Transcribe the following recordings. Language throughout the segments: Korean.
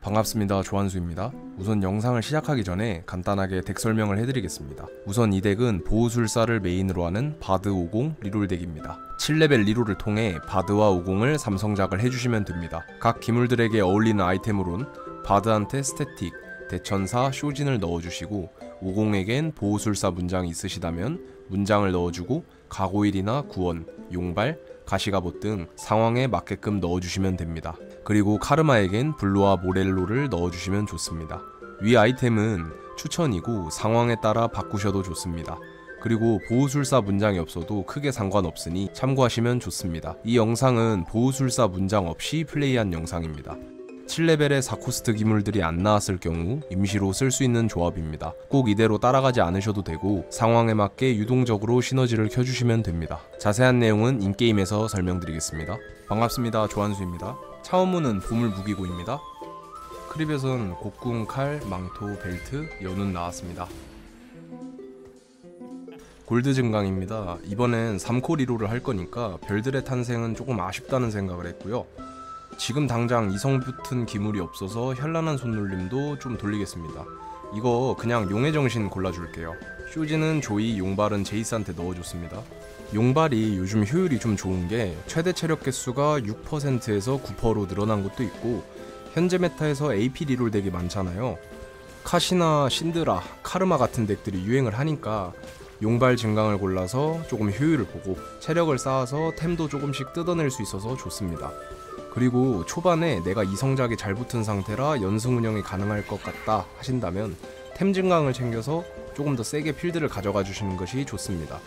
반갑습니다. 조한수입니다. 우선 영상을 시작하기 전에 간단하게 덱 설명을 해드리겠습니다. 우선 이 덱은 보호술사를 메인으로 하는 바드 50 리롤 덱입니다. 7레벨 리롤을 통해 바드와 50을 삼성작을 해주시면 됩니다. 각 기물들에게 어울리는 아이템으론 바드한테 스태틱, 대천사, 쇼진을 넣어주시고 50에겐 보호술사 문장이 있으시다면 문장을 넣어주고 가고일이나 구원, 용발, 가시갑옷 등 상황에 맞게끔 넣어주시면 됩니다. 그리고 카르마에겐 블루와 모렐로를 넣어주시면 좋습니다. 위 아이템은 추천이고 상황에 따라 바꾸셔도 좋습니다. 그리고 보호술사 문장이 없어도 크게 상관없으니 참고하시면 좋습니다. 이 영상은 보호술사 문장 없이 플레이한 영상입니다. 7레벨의 4코스트 기물들이 안 나왔을 경우 임시로 쓸 수 있는 조합입니다. 꼭 이대로 따라가지 않으셔도 되고 상황에 맞게 유동적으로 시너지를 켜주시면 됩니다. 자세한 내용은 인게임에서 설명드리겠습니다. 반갑습니다. 조한수입니다. 차원문은 보물 무기고입니다. 크립에선 곡궁, 칼, 망토, 벨트, 연운 나왔습니다. 골드 증강입니다. 이번엔 3코 리롤을 할 거니까 별들의 탄생은 조금 아쉽다는 생각을 했고요. 지금 당장 이성 붙은 기물이 없어서 현란한 손놀림도 좀 돌리겠습니다. 이거 그냥 용의 정신 골라줄게요. 쇼지는 조이, 용발은 제이스한테 넣어줬습니다. 용발이 요즘 효율이 좀 좋은게 최대 체력 개수가 6%에서 9%로 늘어난 것도 있고 현재 메타에서 AP 리롤 덱이 많잖아요. 카시나 신드라, 카르마 같은 덱들이 유행을 하니까 용발 증강을 골라서 조금 효율을 보고 체력을 쌓아서 템도 조금씩 뜯어낼 수 있어서 좋습니다. 그리고 초반에 내가 이성작이 잘 붙은 상태라 연승 운영이 가능할 것 같다 하신다면 템 증강을 챙겨서 조금 더 세게 필드를 가져가 주시는 것이 좋습니다.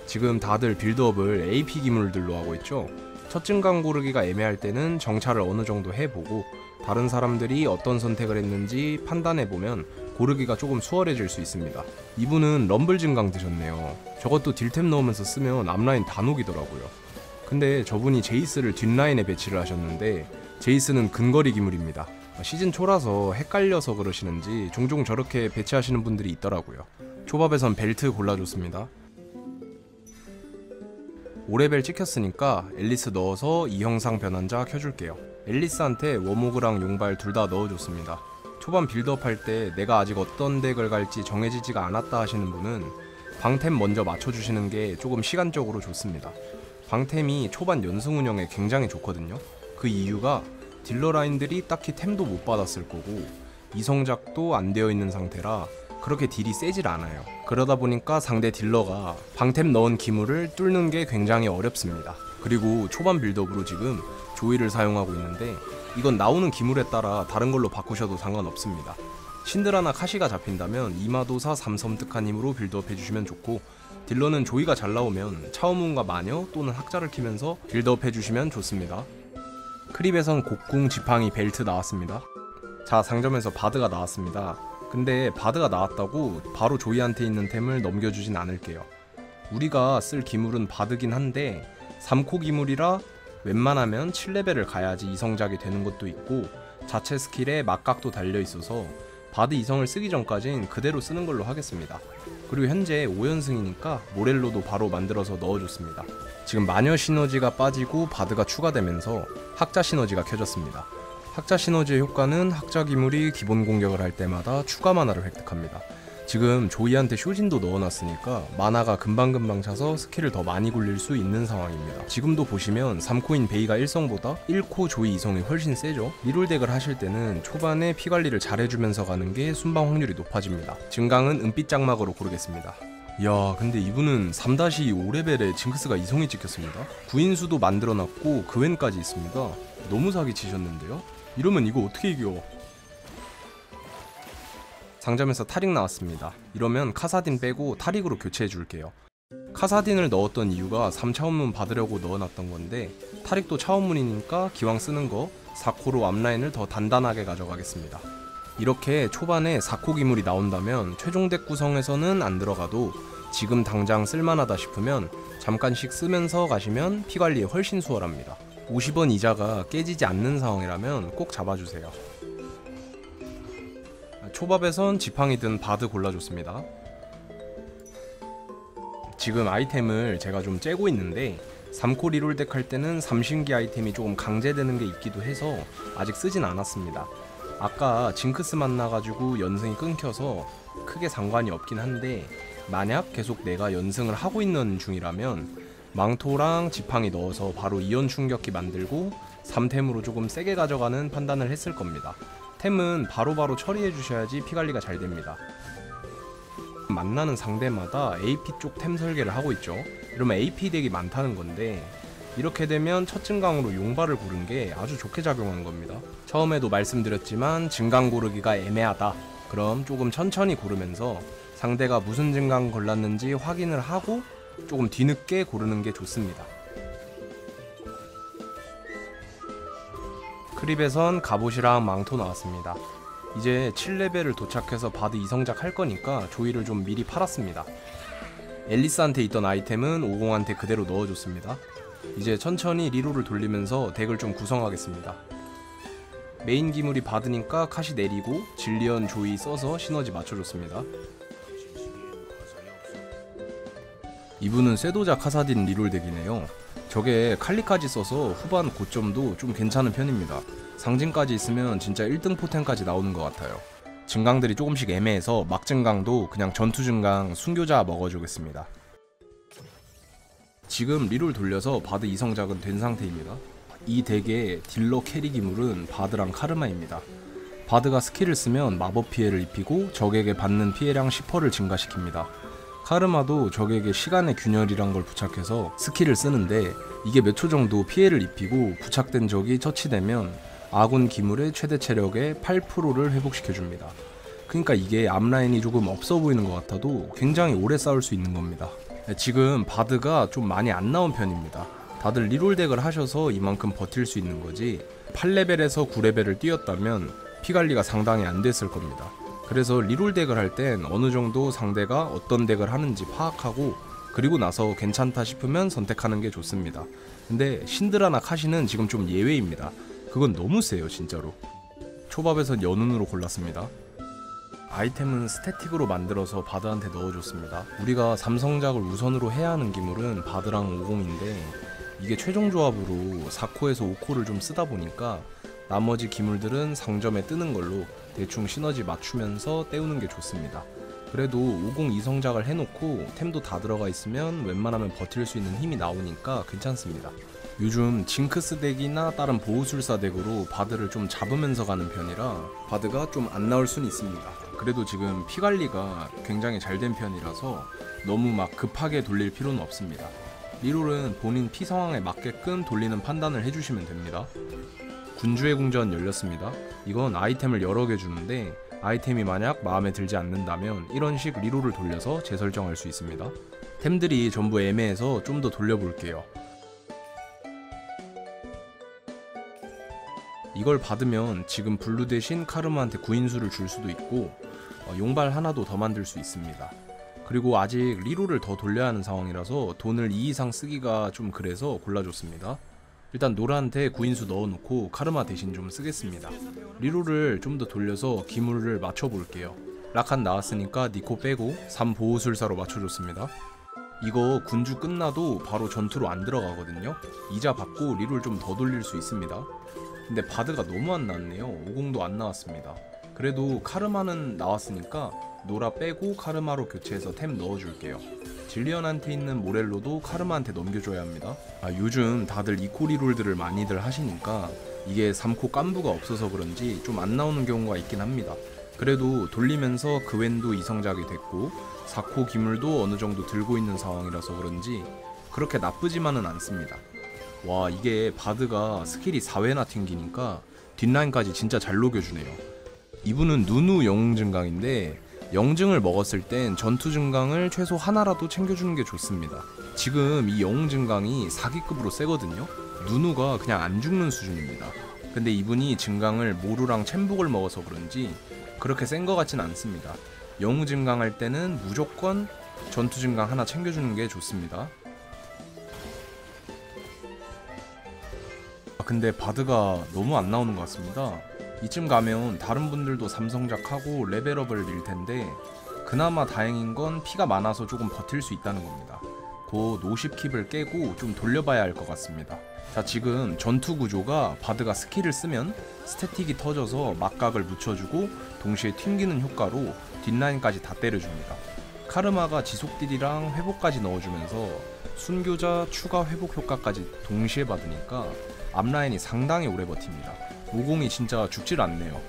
지금 다들 빌드업을 AP 기물들로 하고 있죠. 첫 증강 고르기가 애매할 때는 정찰을 어느 정도 해보고 다른 사람들이 어떤 선택을 했는지 판단해보면 고르기가 조금 수월해질 수 있습니다. 이분은 럼블 증강 드셨네요. 저것도 딜템 넣으면서 쓰면 앞라인 다 녹이더라고요. 근데 저분이 제이스를 뒷라인에 배치를 하셨는데 제이스는 근거리 기물입니다. 시즌 초라서 헷갈려서 그러시는지 종종 저렇게 배치하시는 분들이 있더라고요. 초밥에선 벨트 골라줬습니다. 5레벨 찍혔으니까 앨리스 넣어서 이형상 변환자 켜줄게요. 앨리스한테 워모그랑 용발 둘 다 넣어줬습니다. 초반 빌드업 할 때 내가 아직 어떤 덱을 갈지 정해지지가 않았다 하시는 분은 방템 먼저 맞춰주시는 게 조금 시간적으로 좋습니다. 방템이 초반 연승 운영에 굉장히 좋거든요. 그 이유가 딜러 라인들이 딱히 템도 못 받았을 거고 이성작도 안 되어 있는 상태라 그렇게 딜이 세질 않아요. 그러다 보니까 상대 딜러가 방템 넣은 기물을 뚫는 게 굉장히 어렵습니다. 그리고 초반 빌드업으로 지금 조이를 사용하고 있는데 이건 나오는 기물에 따라 다른 걸로 바꾸셔도 상관없습니다. 신드라나 카시가 잡힌다면 이마도사 3섬뜩한 힘으로 빌드업 해주시면 좋고 딜러는 조이가 잘 나오면 차오문과 마녀 또는 학자를 키면서 빌드업 해주시면 좋습니다. 크립에선 곡궁, 지팡이, 벨트 나왔습니다. 자, 상점에서 바드가 나왔습니다. 근데 바드가 나왔다고 바로 조이한테 있는 템을 넘겨주진 않을게요. 우리가 쓸 기물은 바드긴 한데 3코 기물이라 웬만하면 7레벨을 가야지 이성작이 되는 것도 있고 자체 스킬에 막각도 달려있어서 바드 이성을 쓰기 전까진 그대로 쓰는 걸로 하겠습니다. 그리고 현재 5연승이니까 모렐로도 바로 만들어서 넣어줬습니다. 지금 마녀 시너지가 빠지고 바드가 추가되면서 학자 시너지가 켜졌습니다. 학자 시너지의 효과는 학자 기물이 기본 공격을 할 때마다 추가 마나를 획득합니다. 지금 조이한테 쇼진도 넣어놨으니까 마나가 금방금방 차서 스킬을 더 많이 굴릴 수 있는 상황입니다. 지금도 보시면 3코인 베이가 1성보다 1코 조이 2성이 훨씬 세죠. 리롤 덱을 하실 때는 초반에 피관리를 잘 해주면서 가는 게 순방 확률이 높아집니다. 증강은 은빛 장막으로 고르겠습니다. 이야, 근데 이분은 3-5레벨에 징크스가 2성이 찍혔습니다. 구인수도 만들어놨고 그웬까지 있습니다. 너무 사기치셨는데요? 이러면 이거 어떻게 이겨? 상점에서 타릭 나왔습니다. 이러면 카사딘 빼고 타릭으로 교체해줄게요. 카사딘을 넣었던 이유가 3차원문 받으려고 넣어놨던 건데 타릭도 차원문이니까 기왕 쓰는 거 4코로 앞라인을 더 단단하게 가져가겠습니다. 이렇게 초반에 4코 기물이 나온다면 최종 덱 구성에서는 안 들어가도 지금 당장 쓸만하다 싶으면 잠깐씩 쓰면서 가시면 피관리에 훨씬 수월합니다. 50원 이자가 깨지지 않는 상황이라면 꼭 잡아주세요. 초밥에선 지팡이든 바드 골라줬습니다. 지금 아이템을 제가 좀 째고 있는데 3코 리롤 덱 할 때는 삼신기 아이템이 조금 강제되는 게 있기도 해서 아직 쓰진 않았습니다. 아까 징크스 만나가지고 연승이 끊겨서 크게 상관이 없긴 한데, 만약 계속 내가 연승을 하고 있는 중이라면 망토랑 지팡이 넣어서 바로 이온 충격기 만들고 3템으로 조금 세게 가져가는 판단을 했을 겁니다. 템은 바로바로 처리해 주셔야지 피관리가 잘 됩니다. 만나는 상대마다 AP 쪽 템 설계를 하고 있죠. 이러면 AP 덱이 많다는 건데, 이렇게 되면 첫 증강으로 용발을 고른 게 아주 좋게 작용한 겁니다. 처음에도 말씀드렸지만 증강 고르기가 애매하다. 그럼 조금 천천히 고르면서 상대가 무슨 증강 골랐는지 확인을 하고 조금 뒤늦게 고르는 게 좋습니다. 크립에선 갑옷이랑 망토 나왔습니다. 이제 7레벨을 도착해서 바드 2성작 할 거니까 조이를 좀 미리 팔았습니다. 앨리스한테 있던 아이템은 50한테 그대로 넣어줬습니다. 이제 천천히 리로를 돌리면서 덱을 좀 구성하겠습니다. 메인 기물이 바드니까 카시 내리고 질리언 조이 써서 시너지 맞춰줬습니다. 이분은 쇠도자 카사딘 리롤 덱이네요. 저게 칼리까지 써서 후반 고점도 좀 괜찮은 편입니다. 상징까지 있으면 진짜 1등 포텐까지 나오는 것 같아요. 증강들이 조금씩 애매해서 막 증강도 그냥 전투 증강 순교자 먹어주겠습니다. 지금 리롤 돌려서 바드 2성작은 된 상태입니다. 이 덱의 딜러 캐리 기물은 바드랑 카르마입니다. 바드가 스킬을 쓰면 마법 피해를 입히고 적에게 받는 피해량 10%를 증가시킵니다. 카르마도 적에게 시간의 균열이란 걸 부착해서 스킬을 쓰는데, 이게 몇 초 정도 피해를 입히고 부착된 적이 처치되면 아군 기물의 최대 체력의 8%를 회복시켜줍니다. 그러니까 이게 앞라인이 조금 없어 보이는 것 같아도 굉장히 오래 싸울 수 있는 겁니다. 지금 바드가 좀 많이 안 나온 편입니다. 다들 리롤 덱을 하셔서 이만큼 버틸 수 있는 거지, 8레벨에서 9레벨을 뛰었다면 피관리가 상당히 안 됐을 겁니다. 그래서 리롤 덱을 할 땐 어느 정도 상대가 어떤 덱을 하는지 파악하고 그리고 나서 괜찮다 싶으면 선택하는 게 좋습니다. 근데 신드라나 카시는 지금 좀 예외입니다. 그건 너무 세요 진짜로. 초밥에선 연운으로 골랐습니다. 아이템은 스태틱으로 만들어서 바드한테 넣어줬습니다. 우리가 3성작을 우선으로 해야 하는 기물은 바드랑 50인데 이게 최종 조합으로 4코에서 5코를 좀 쓰다 보니까 나머지 기물들은 상점에 뜨는 걸로 대충 시너지 맞추면서 때우는 게 좋습니다. 그래도 50 2성작을 해놓고 템도 다 들어가 있으면 웬만하면 버틸 수 있는 힘이 나오니까 괜찮습니다. 요즘 징크스 덱이나 다른 보호술사 덱으로 바드를 좀 잡으면서 가는 편이라 바드가 좀 안 나올 순 있습니다. 그래도 지금 피관리가 굉장히 잘 된 편이라서 너무 막 급하게 돌릴 필요는 없습니다. 리롤은 본인 피 상황에 맞게끔 돌리는 판단을 해주시면 됩니다. 군주의 궁전 열렸습니다. 이건 아이템을 여러 개 주는데 아이템이 만약 마음에 들지 않는다면 이런 식 리롤을 돌려서 재설정할 수 있습니다. 템들이 전부 애매해서 좀 더 돌려볼게요. 이걸 받으면 지금 블루 대신 카르마한테 구인수를 줄 수도 있고 용발 하나도 더 만들 수 있습니다. 그리고 아직 리롤을 더 돌려야 하는 상황이라서 돈을 2 이상 쓰기가 좀 그래서 골라줬습니다. 일단 노라한테 구인수 넣어놓고 카르마 대신 좀 쓰겠습니다. 리롤을 좀 더 돌려서 기물을 맞춰볼게요. 라칸 나왔으니까 니코 빼고 3 보호술사로 맞춰줬습니다. 이거 군주 끝나도 바로 전투로 안 들어가거든요. 이자 받고 리롤 좀 더 돌릴 수 있습니다. 근데 바드가 너무 안 나왔네요. 50도 안 나왔습니다. 그래도 카르마는 나왔으니까 노라 빼고 카르마로 교체해서 템 넣어줄게요. 질리언한테 있는 모렐로도 카르마한테 넘겨줘야 합니다. 요즘 다들 2코 리롤들을 많이들 하시니까 이게 3코 깐부가 없어서 그런지 좀 안 나오는 경우가 있긴 합니다. 그래도 돌리면서 그웬도 2성작이 됐고 4코 기물도 어느 정도 들고 있는 상황이라서 그런지 그렇게 나쁘지만은 않습니다. 와, 이게 바드가 스킬이 4회나 튕기니까 뒷라인까지 진짜 잘 녹여주네요. 이분은 누누 영웅 증강인데 영증을 먹었을 땐 전투 증강을 최소 하나라도 챙겨주는 게 좋습니다. 지금 이 영웅 증강이 4기급으로 세거든요. 누누가 그냥 안 죽는 수준입니다. 근데 이분이 증강을 모루랑 챔복을 먹어서 그런지 그렇게 센 거 같진 않습니다. 영웅 증강할 때는 무조건 전투 증강 하나 챙겨주는 게 좋습니다. 근데 바드가 너무 안 나오는 것 같습니다. 이쯤 가면 다른 분들도 3성작하고 레벨업을 밀 텐데 그나마 다행인 건 피가 많아서 조금 버틸 수 있다는 겁니다. 곧 50킵을 깨고 좀 돌려봐야 할 것 같습니다. 자, 지금 전투 구조가 바드가 스킬을 쓰면 스태틱이 터져서 막각을 묻혀주고 동시에 튕기는 효과로 뒷라인까지 다 때려줍니다. 카르마가 지속딜이랑 회복까지 넣어주면서 순교자 추가 회복 효과까지 동시에 받으니까 앞라인이 상당히 오래 버팁니다. 50이 진짜 죽질 않네요.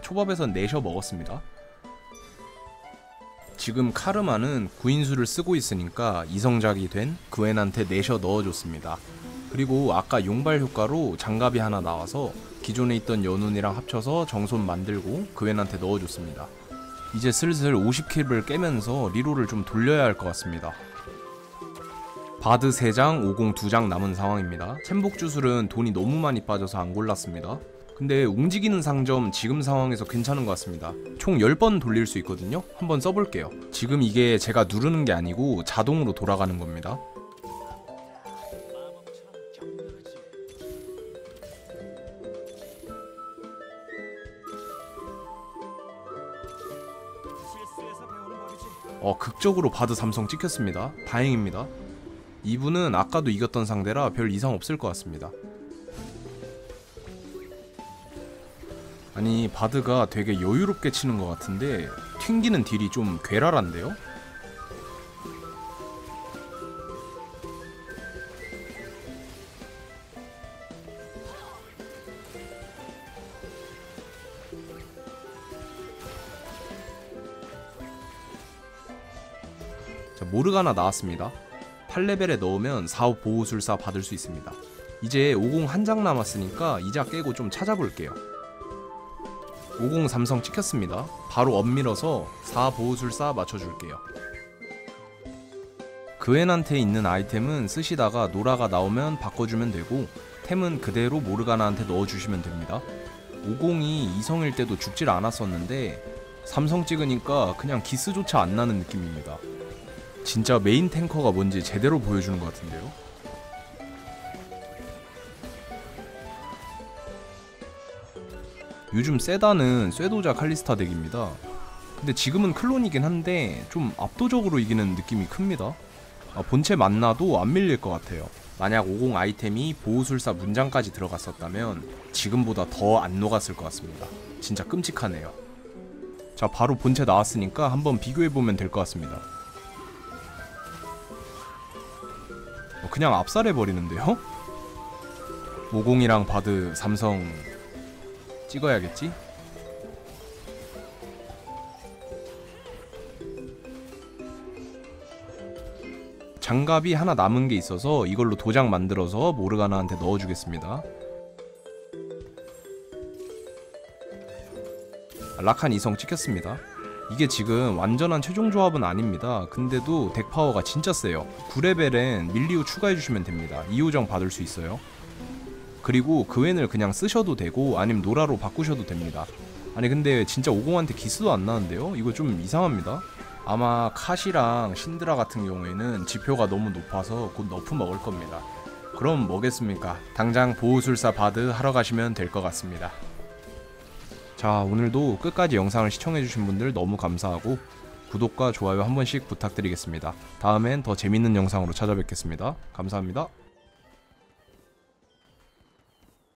초밥에선 내셔 먹었습니다. 지금 카르마는 구인수를 쓰고 있으니까 이성작이 된 그웬한테 내셔 넣어줬습니다. 그리고 아까 용발 효과로 장갑이 하나 나와서 기존에 있던 연운이랑 합쳐서 정손 만들고 그웬한테 넣어줬습니다. 이제 슬슬 50킬을 깨면서 리롤을 좀 돌려야 할 것 같습니다. 바드 3장, 50 2장 남은 상황입니다. 챔복 주술은 돈이 너무 많이 빠져서 안 골랐습니다. 근데 움직이는 상점 지금 상황에서 괜찮은 것 같습니다. 총 10번 돌릴 수 있거든요. 한번 써볼게요. 지금 이게 제가 누르는 게 아니고 자동으로 돌아가는 겁니다. 극적으로 바드 삼성 찍혔습니다. 다행입니다. 이분은 아까도 이겼던 상대라 별 이상 없을 것 같습니다. 아니, 바드가 되게 여유롭게 치는 것 같은데 튕기는 딜이 좀 괴랄한데요? 자, 모르가나 나왔습니다. 8레벨에 넣으면 4호 보호술사 받을 수 있습니다. 이제 50 한 장 남았으니까 이자 깨고 좀 찾아볼게요. 50 삼성 찍혔습니다. 바로 엇밀어서 4 보호술사 맞춰줄게요. 그웬한테 있는 아이템은 쓰시다가 노라가 나오면 바꿔주면 되고 템은 그대로 모르가나한테 넣어주시면 됩니다. 50이 이성일 때도 죽질 않았었는데 삼성 찍으니까 그냥 기스조차 안 나는 느낌입니다. 진짜 메인 탱커가 뭔지 제대로 보여주는 것 같은데요. 요즘 세다는 쇠도자 칼리스타 덱입니다. 근데 지금은 클론이긴 한데 좀 압도적으로 이기는 느낌이 큽니다. 본체 만나도 안 밀릴 것 같아요. 만약 50 아이템이 보호술사 문장까지 들어갔었다면 지금보다 더 안 녹았을 것 같습니다. 진짜 끔찍하네요. 자, 바로 본체 나왔으니까 한번 비교해보면 될 것 같습니다. 그냥 압살해버리는데요? 50이랑 바드 삼성 찍어야겠지? 장갑이 하나 남은 게 있어서 이걸로 도장 만들어서 모르가나한테 넣어주겠습니다. 라칸 이성 찍혔습니다. 이게 지금 완전한 최종 조합은 아닙니다. 근데도 덱 파워가 진짜 세요. 9레벨엔 밀리우 추가해주시면 됩니다. 2호정 받을 수 있어요. 그리고 그웬을 그냥 쓰셔도 되고 아니면 노라로 바꾸셔도 됩니다. 아니 근데 진짜 50한테 기스도 안 나는데요? 이거 좀 이상합니다. 아마 카시랑 신드라 같은 경우에는 지표가 너무 높아서 곧 너프 먹을 겁니다. 그럼 뭐겠습니까? 당장 보호술사 바드 하러 가시면 될 것 같습니다. 자, 오늘도 끝까지 영상을 시청해주신 분들 너무 감사하고 구독과 좋아요 한 번씩 부탁드리겠습니다. 다음엔 더 재밌는 영상으로 찾아뵙겠습니다. 감사합니다.